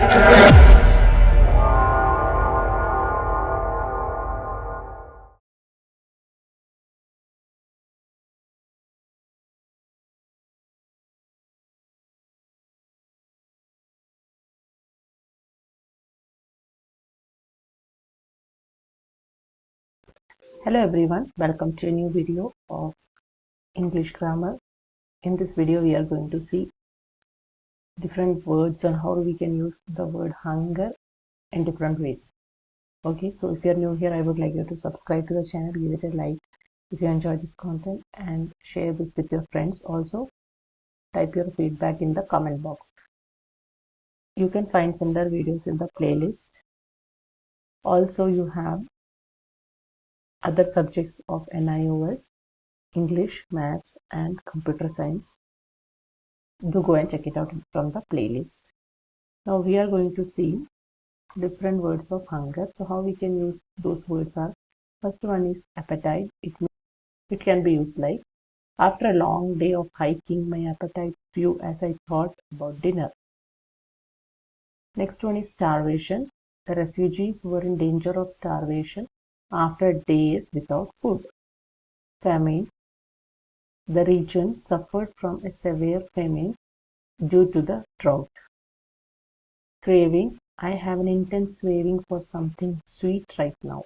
Hello everyone, welcome to a new video of English grammar. In this video we are going to see different words on how we can use the word hunger in different ways. Okay, so if you are new here, I would like you to subscribe to the channel, give it a like if you enjoy this content, and share this with your friends. Also, type your feedback in the comment box. You can find similar videos in the playlist. Also, you have other subjects of NIOS, English, Maths, and Computer Science. Do go and check it out from the playlist. Now we are going to see different words of hunger. So how we can use those words are, first one is appetite. It can be used like, after a long day of hiking, my appetite grew as I thought about dinner. Next one is starvation. The refugees were in danger of starvation after days without food. Famine. The region suffered from a severe famine due to the drought. Craving. I have an intense craving for something sweet right now.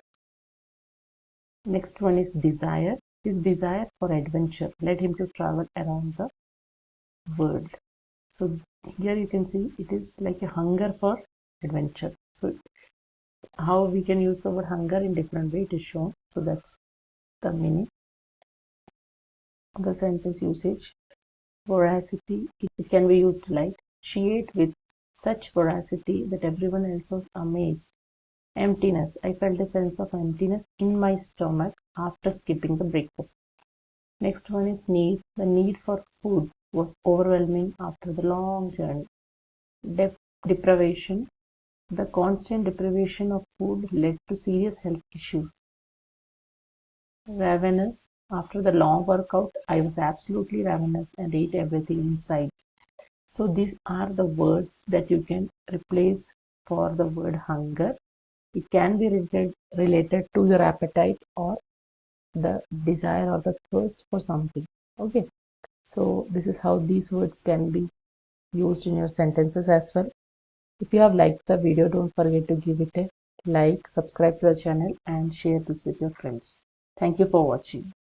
Next one is desire. His desire for adventure led him to travel around the world. So here you can see it is like a hunger for adventure. So how we can use the word hunger in different way, it is shown. So that's the meaning. The sentence usage. Voracity. It can be used like, she ate with such voracity that everyone else was amazed. Emptiness. I felt a sense of emptiness in my stomach after skipping the breakfast. Next one is need. The need for food was overwhelming after the long journey. Deprivation. The constant deprivation of food led to serious health issues. Ravenous. After the long workout, I was absolutely ravenous and ate everything in sight. So these are the words that you can replace for the word hunger. It can be related to your appetite or the desire or the thirst for something. Okay, so this is how these words can be used in your sentences as well. If you have liked the video, don't forget to give it a like, subscribe to the channel, and share this with your friends. Thank you for watching.